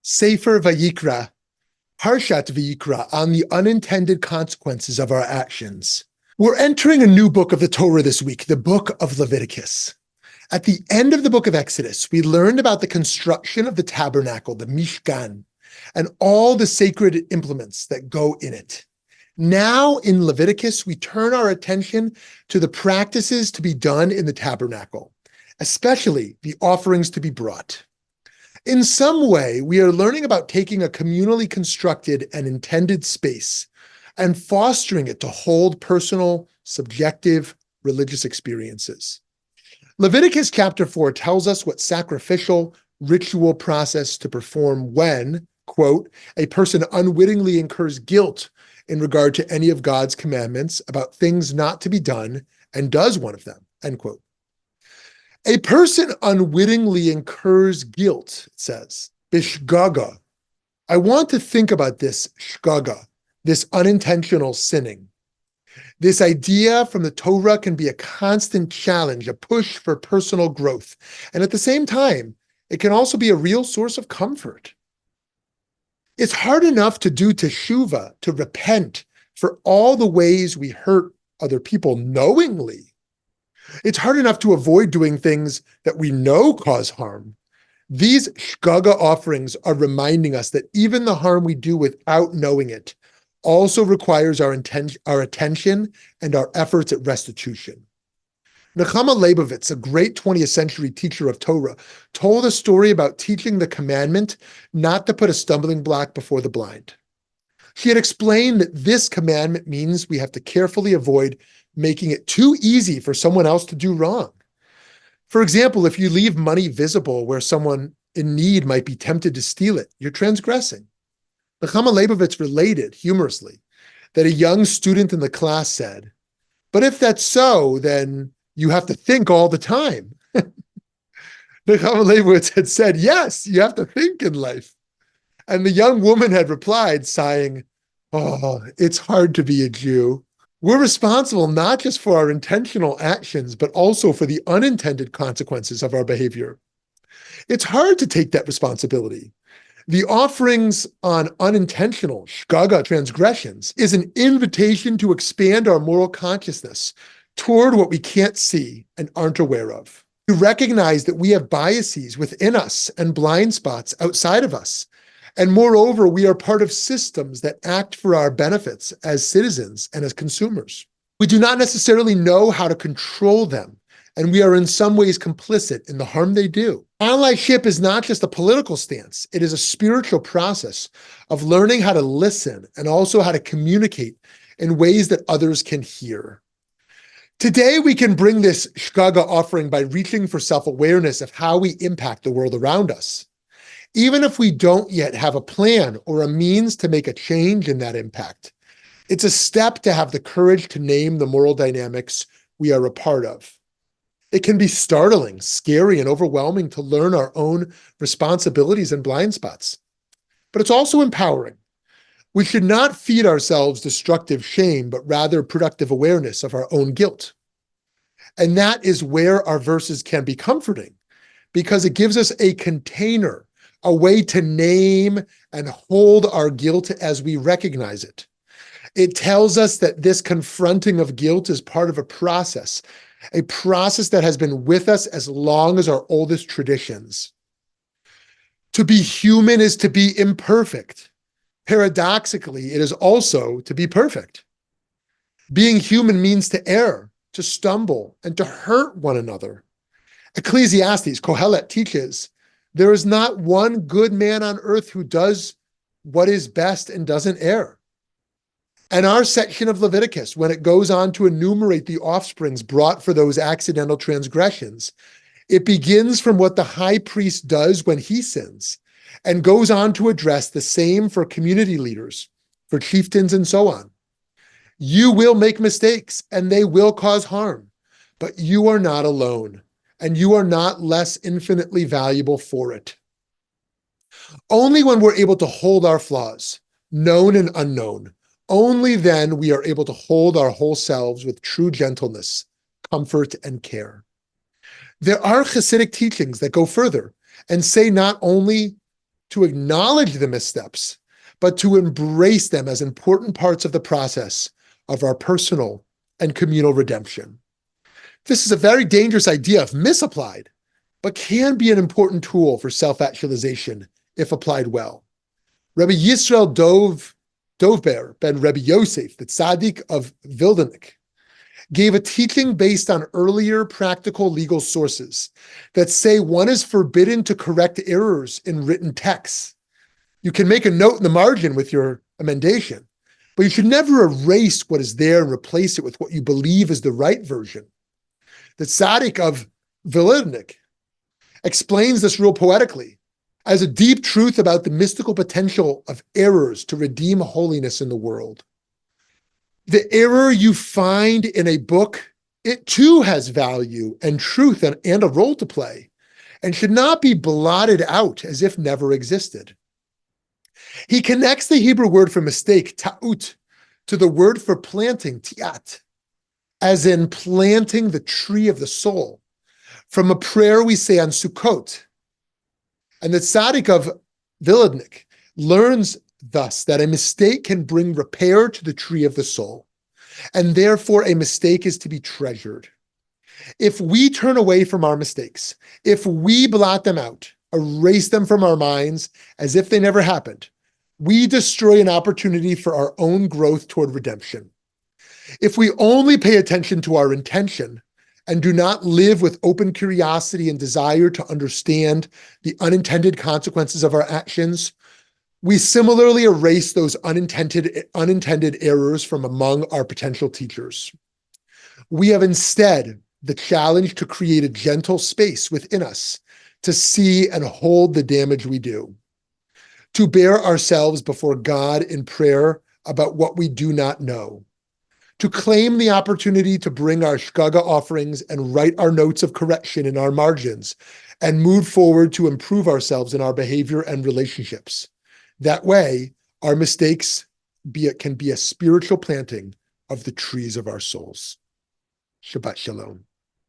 Sefer Vayikra, Parshat Vayikra, on the unintended consequences of our actions. We're entering a new book of the Torah this week, the book of Leviticus. At the end of the book of Exodus, we learned about the construction of the tabernacle, the Mishkan, and all the sacred implements that go in it. Now in Leviticus, we turn our attention to the practices to be done in the tabernacle, especially the offerings to be brought. In some way, we are learning about taking a communally constructed and intended space and fostering it to hold personal, subjective, religious experiences. Leviticus chapter 4 tells us what sacrificial, ritual process to perform when, quote, a person unwittingly incurs guilt in regard to any of God's commandments about things not to be done and does one of them, end quote. A person unwittingly incurs guilt, it says, bishgaga. I want to think about this shgaga, this unintentional sinning. This idea from the Torah can be a constant challenge, a push for personal growth. And at the same time, it can also be a real source of comfort. It's hard enough to do teshuvah, to repent for all the ways we hurt other people knowingly. It's hard enough to avoid doing things that we know cause harm. These shgaga offerings are reminding us that even the harm we do without knowing it also requires our attention and our efforts at restitution. Nechama Leibovitz, a great 20th century teacher of Torah, told a story about teaching the commandment not to put a stumbling block before the blind. She had explained that this commandment means we have to carefully avoid making it too easy for someone else to do wrong. For example, if you leave money visible where someone in need might be tempted to steal it, you're transgressing. Nechama Leibovitz related, humorously, that a young student in the class said, "But if that's so, then you have to think all the time." Nechama Leibovitz had said, "Yes, you have to think in life." And the young woman had replied, sighing, "Oh, it's hard to be a Jew." We're responsible not just for our intentional actions, but also for the unintended consequences of our behavior. It's hard to take that responsibility. The offerings on unintentional shgaga transgressions is an invitation to expand our moral consciousness toward what we can't see and aren't aware of. To recognize that we have biases within us and blind spots outside of us. And moreover, we are part of systems that act for our benefits as citizens and as consumers. We do not necessarily know how to control them, and we are in some ways complicit in the harm they do. Allyship is not just a political stance, it is a spiritual process of learning how to listen and also how to communicate in ways that others can hear. Today, we can bring this shgaga offering by reaching for self-awareness of how we impact the world around us. Even if we don't yet have a plan or a means to make a change in that impact, it's a step to have the courage to name the moral dynamics we are a part of. It can be startling, scary, and overwhelming to learn our own responsibilities and blind spots. But it's also empowering. We should not feed ourselves destructive shame, but rather productive awareness of our own guilt. And that is where our verses can be comforting, because it gives us a container, a way to name and hold our guilt as we recognize it. It tells us that this confronting of guilt is part of a process that has been with us as long as our oldest traditions. To be human is to be imperfect. Paradoxically, it is also to be perfect. Being human means to err, to stumble, and to hurt one another. Ecclesiastes, Kohelet, teaches, there is not one good man on earth who does what is best and doesn't err. And our section of Leviticus, when it goes on to enumerate the offsprings brought for those accidental transgressions, it begins from what the high priest does when he sins and goes on to address the same for community leaders, for chieftains, and so on. You will make mistakes and they will cause harm, but you are not alone. And you are not less infinitely valuable for it. Only when we're able to hold our flaws, known and unknown, only then we are able to hold our whole selves with true gentleness, comfort, and care. There are Hasidic teachings that go further and say not only to acknowledge the missteps, but to embrace them as important parts of the process of our personal and communal redemption. This is a very dangerous idea if misapplied, but can be an important tool for self-actualization if applied well. Rabbi Yisrael Dovber ben Rabbi Yosef, the tzaddik of Vilna, gave a teaching based on earlier practical legal sources that say one is forbidden to correct errors in written texts. You can make a note in the margin with your emendation, but you should never erase what is there and replace it with what you believe is the right version. The tzaddik of Vilna explains this rule poetically as a deep truth about the mystical potential of errors to redeem holiness in the world. The error you find in a book, it too has value and truth and a role to play, and should not be blotted out as if never existed. He connects the Hebrew word for mistake, ta'ut, to the word for planting, tiat, as in planting the tree of the soul, from a prayer we say on Sukkot. And the tzaddik of Vilna learns thus that a mistake can bring repair to the tree of the soul, and therefore a mistake is to be treasured. If we turn away from our mistakes, if we blot them out, erase them from our minds as if they never happened, we destroy an opportunity for our own growth toward redemption. If we only pay attention to our intention and do not live with open curiosity and desire to understand the unintended consequences of our actions, we similarly erase those unintended errors from among our potential teachers. We have instead the challenge to create a gentle space within us to see and hold the damage we do, to bear ourselves before God in prayer about what we do not know, to claim the opportunity to bring our shkaga offerings and write our notes of correction in our margins and move forward to improve ourselves in our behavior and relationships. That way, our mistakes can be a spiritual planting of the trees of our souls. Shabbat Shalom.